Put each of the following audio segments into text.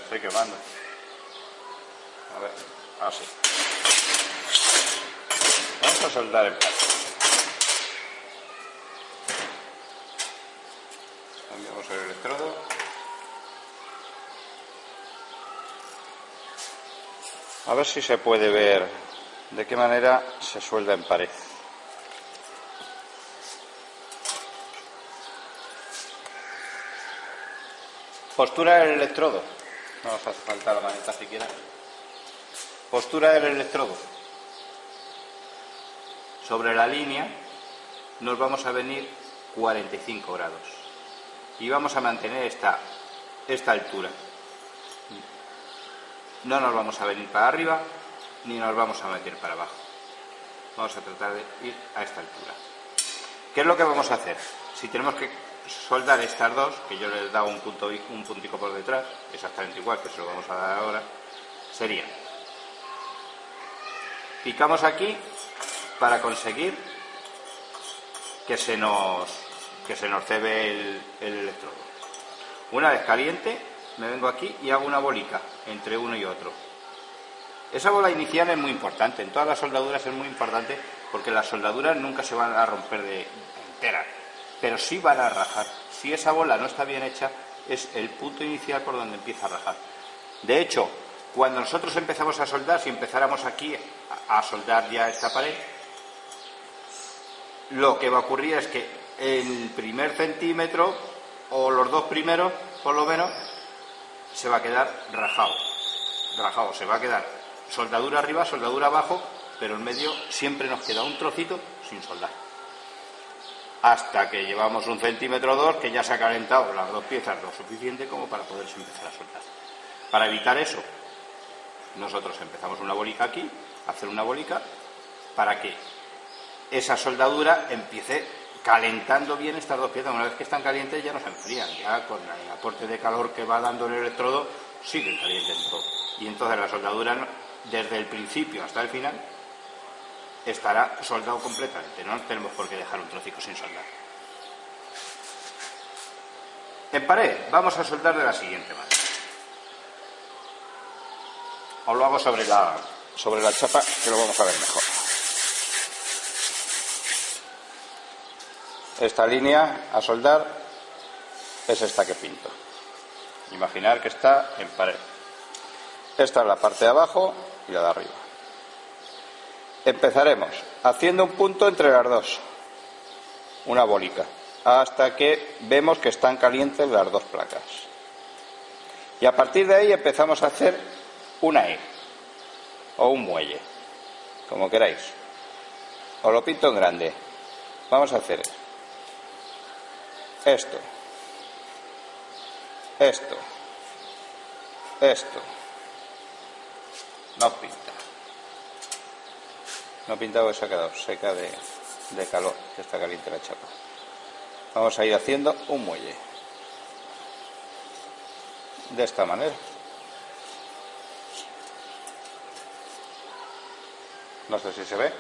estoy quemando. A ver, así. Vamos a soldar en pared. Cambiamos el electrodo. A ver si se puede ver de qué manera se suelda en pared. Postura del electrodo. No nos hace falta la maneta siquiera. Postura del electrodo. Sobre la línea nos vamos a venir 45 grados. Y vamos a mantener esta altura. No nos vamos a venir para arriba ni nos vamos a meter para abajo. Vamos a tratar de ir a esta altura. ¿Qué es lo que vamos a hacer? Si tenemos que soldar estas dos, que yo les he dado un puntico por detrás, exactamente igual que se lo vamos a dar ahora, sería: picamos aquí para conseguir que se nos cebe el electrodo. Una vez caliente, me vengo aquí y hago una bolica entre uno y otro. Esa bola inicial es muy importante, en todas las soldaduras es muy importante, porque las soldaduras nunca se van a romper enteras, pero sí van a rajar. Si esa bola no está bien hecha, es el punto inicial por donde empieza a rajar. De hecho, cuando nosotros empezamos a soldar, si empezáramos aquí a soldar ya esta pared, lo que va a ocurrir es que el primer centímetro, o los dos primeros, por lo menos, se va a quedar rajado, se va a quedar soldadura arriba, soldadura abajo, pero en medio siempre nos queda un trocito sin soldar. Hasta que llevamos 1 centímetro o 2, que ya se ha calentado las dos piezas lo suficiente como para poderse empezar a soldar. Para evitar eso, nosotros empezamos una bolica aquí, hacer una bolica, para que esa soldadura empiece calentando bien estas dos piezas. Una vez que están calientes ya no se enfrían, ya con el aporte de calor que va dando el electrodo siguen calientes todo. Y entonces la soldadura, desde el principio hasta el final, estará soldado completamente. No tenemos por qué dejar un trocico sin soldar. En pared vamos a soldar de la siguiente manera. Os lo hago sobre la chapa, que lo vamos a ver mejor. Esta línea a soldar es esta que pinto. Imaginar que está en pared. Esta es la parte de abajo y la de arriba. Empezaremos haciendo un punto entre las dos, una bólica, hasta que vemos que están calientes las dos placas. Y a partir de ahí empezamos a hacer una E o un muelle, como queráis. Os lo pinto en grande. Vamos a hacer esto. No pinta. No pinta porque se ha quedado seca de calor, que está caliente la chapa. Vamos a ir haciendo un muelle. De esta manera. No sé si se ve.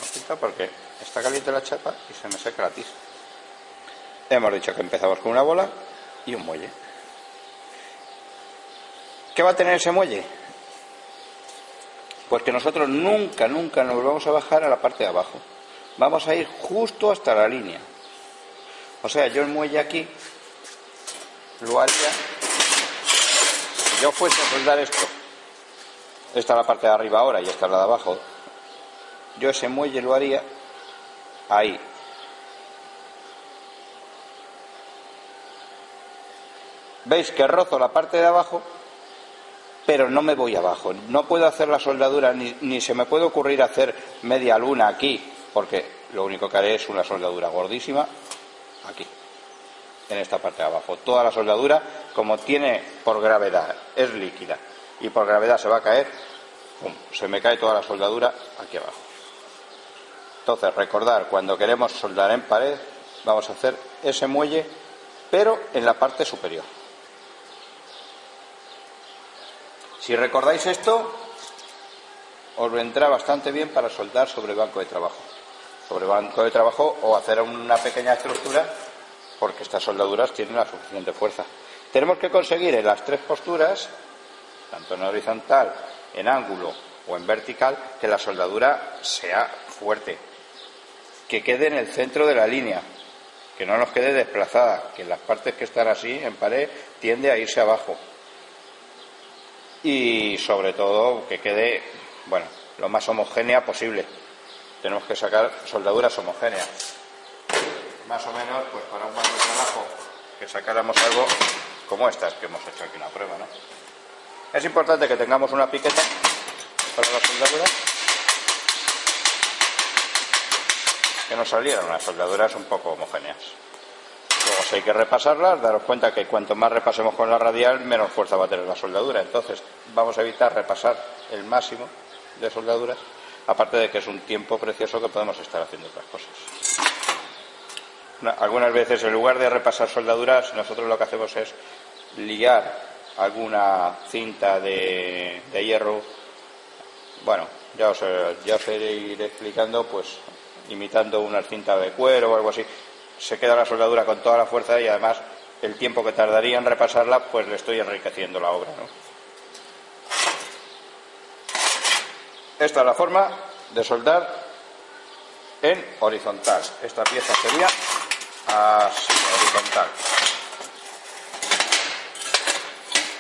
No pinta porque está caliente la chapa y se me seca la tiza. Hemos dicho que empezamos con una bola y un muelle. ¿Qué va a tener ese muelle? Pues que nosotros nunca nos vamos a bajar a la parte de abajo. Vamos a ir justo hasta la línea. O sea, yo el muelle aquí lo haría. Si yo fuese a soldar esto, esta es la parte de arriba ahora y esta es la de abajo, yo ese muelle lo haría ahí. ¿Veis que rozo la parte de abajo? Pero no me voy abajo. No puedo hacer la soldadura, ni se me puede ocurrir hacer media luna aquí, porque lo único que haré es una soldadura gordísima aquí, en esta parte de abajo. Toda la soldadura, como tiene por gravedad, es líquida, y por gravedad se va a caer, ¡pum!, se me cae toda la soldadura aquí abajo. Entonces, recordar, cuando queremos soldar en pared, vamos a hacer ese muelle, pero en la parte superior. Si recordáis esto, os vendrá bastante bien para soldar sobre banco de trabajo. Sobre banco de trabajo, o hacer una pequeña estructura porque estas soldaduras tienen la suficiente fuerza. Tenemos que conseguir en las tres posturas, tanto en horizontal, en ángulo o en vertical, que la soldadura sea fuerte, que quede en el centro de la línea, que no nos quede desplazada, que en las partes que están así en pared tiende a irse abajo, y sobre todo que quede, bueno, lo más homogénea posible. Tenemos que sacar soldaduras homogéneas, más o menos, pues para un buen trabajo, que sacáramos algo como estas que hemos hecho aquí una prueba, ¿no? Es importante que tengamos una piqueta para la soldadura, que nos salieran unas soldaduras un poco homogéneas. Luego, si hay que repasarlas, daros cuenta que cuanto más repasemos con la radial, menos fuerza va a tener la soldadura. Entonces vamos a evitar repasar el máximo de soldaduras, aparte de que es un tiempo precioso que podemos estar haciendo otras cosas. Algunas veces, en lugar de repasar soldaduras, nosotros lo que hacemos es liar alguna cinta de hierro. Bueno, ya os iré explicando, pues imitando una cinta de cuero o algo así. Se queda la soldadura con toda la fuerza y además el tiempo que tardaría en repasarla, pues le estoy enriqueciendo la obra, ¿no? Esta es la forma de soldar en horizontal. Esta pieza sería así, horizontal.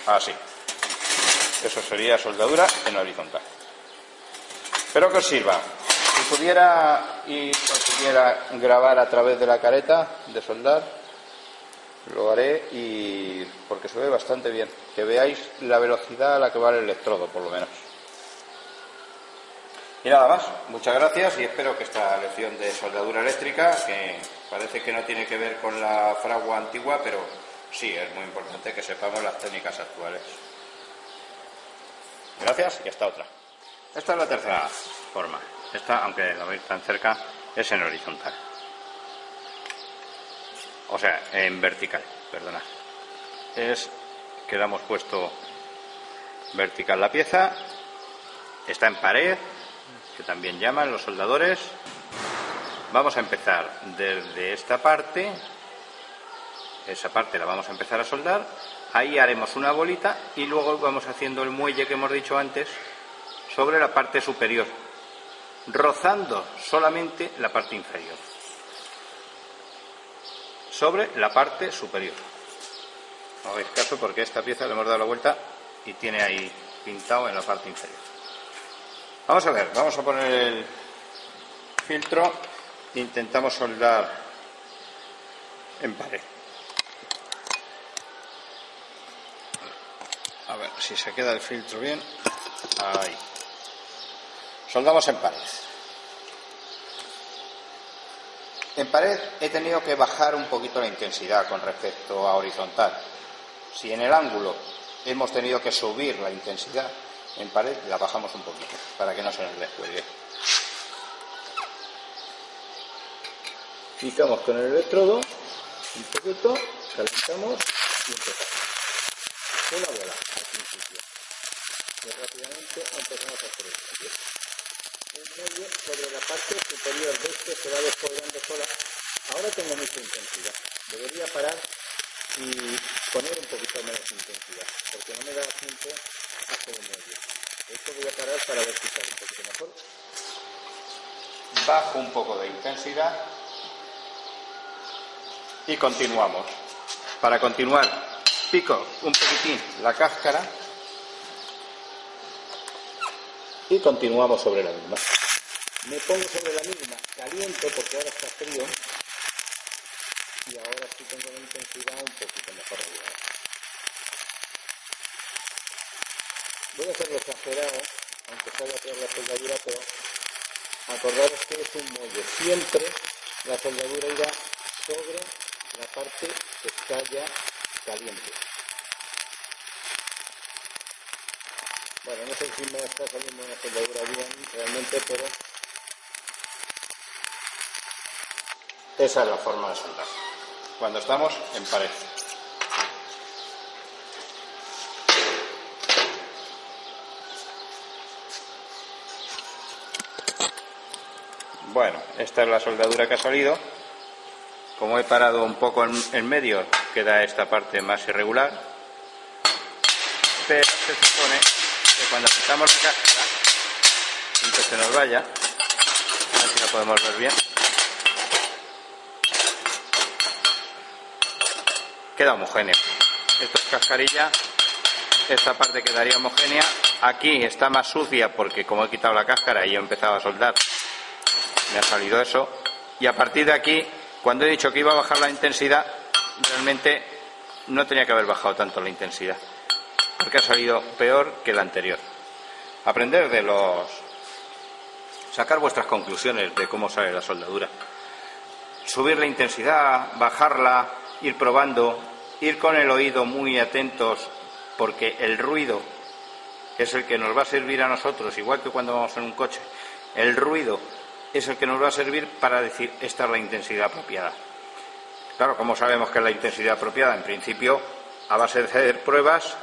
Así. Eso sería soldadura en horizontal. Espero que os sirva. Si pudiera y consiguiera grabar a través de la careta de soldar, lo haré, y porque se ve bastante bien. Que veáis la velocidad a la que va el electrodo, por lo menos. Y nada más, muchas gracias, y espero que esta lección de soldadura eléctrica, que parece que no tiene que ver con la fragua antigua, pero sí, es muy importante que sepamos las técnicas actuales. Gracias, y hasta otra. Esta es la tercera forma. Esta, aunque la veis tan cerca, es en horizontal. O sea, en vertical, perdonad. Es que le hemos puesto vertical la pieza, está en pared, que también llaman los soldadores. Vamos a empezar desde esta parte, esa parte la vamos a empezar a soldar, ahí haremos una bolita y luego vamos haciendo el muelle que hemos dicho antes sobre la parte superior, rozando solamente la parte inferior, sobre la parte superior. No hagáis caso porque esta pieza le hemos dado la vuelta y tiene ahí pintado en la parte inferior. Vamos a ver, vamos a poner el filtro, intentamos soldar en pared. A ver si se queda el filtro bien. Ahí. Soldamos en pared. En pared he tenido que bajar un poquito la intensidad con respecto a horizontal. Si en el ángulo hemos tenido que subir la intensidad, en pared la bajamos un poquito para que no se nos descuelgue. Picamos con el electrodo un poquito, calentamos y empezamos. Una bola al principio. Y rápidamente empezamos a hacer el cambio. Un muelle sobre la parte superior de este se va descolgando sola. Ahora tengo mucha intensidad. Debería parar y poner un poquito menos intensidad, porque no me da tiempo a hacer un muelle. Esto voy a parar para ver si sale un poquito mejor. Bajo un poco de intensidad y continuamos. Para continuar, pico un poquitín la cáscara y continuamos sobre la misma. Me pongo sobre la misma, caliento porque ahora está frío y ahora sí tengo la intensidad un poquito mejor regulada. Voy a hacerlo exagerado, aunque salga a hacer la soldadura, pero acordaros que es un muelle. Siempre la soldadura irá sobre la parte que está ya caliente. Bueno, no sé si me está saliendo una soldadura bien realmente, pero esa es la forma de soldar cuando estamos en pared. Bueno, esta es la soldadura que ha salido. Como he parado un poco en medio, queda esta parte más irregular, pero se supone que cuando quitamos la cáscara, sin que se nos vaya, a ver si la podemos ver bien, queda homogéneo. Esto es cascarilla, esta parte quedaría homogénea. Aquí está más sucia porque como he quitado la cáscara y he empezado a soldar, me ha salido eso. Y a partir de aquí, cuando he dicho que iba a bajar la intensidad, realmente no tenía que haber bajado tanto la intensidad, porque ha salido peor que la anterior. Aprender de sacar vuestras conclusiones de cómo sale la soldadura. Subir la intensidad, bajarla, ir probando, ir con el oído muy atentos, porque el ruido es el que nos va a servir a nosotros, igual que cuando vamos en un coche. El ruido es el que nos va a servir para decir esta es la intensidad apropiada. Claro, ¿cómo sabemos que es la intensidad apropiada? En principio, a base de hacer pruebas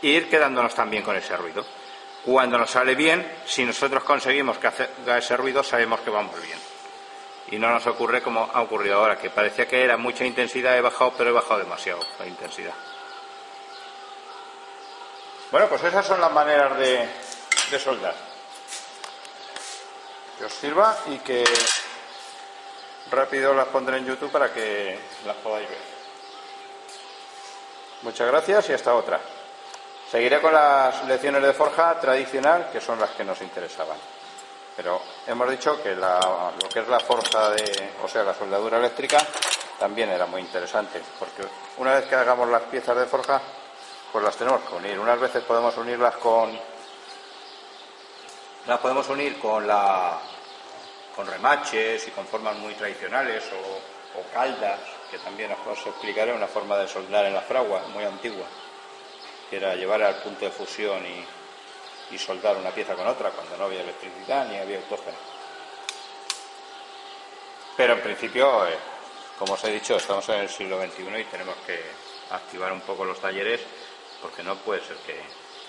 e ir quedándonos también con ese ruido. Cuando nos sale bien, si nosotros conseguimos que haga ese ruido, sabemos que vamos bien. Y no nos ocurre como ha ocurrido ahora, que parecía que era mucha intensidad, he bajado, pero he bajado demasiado la intensidad. Bueno, pues esas son las maneras de soldar. Que os sirva y que rápido las pondré en YouTube para que las podáis ver. Muchas gracias y hasta otra. Seguiré con las lecciones de forja tradicional, que son las que nos interesaban. Pero hemos dicho que lo que es la forja la soldadura eléctrica, también era muy interesante, porque una vez que hagamos las piezas de forja, pues las tenemos que unir. Unas veces podemos unirlas con remaches y con formas muy tradicionales o caldas, que también os explicaré una forma de soldar en la fragua muy antigua, que era llevar al punto de fusión y soldar una pieza con otra cuando no había electricidad ni había autógeno. Pero en principio, como os he dicho, estamos en el siglo XXI y tenemos que activar un poco los talleres, porque no puede ser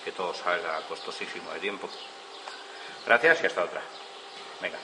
que todo salga costosísimo de tiempo. Gracias y hasta otra. Venga.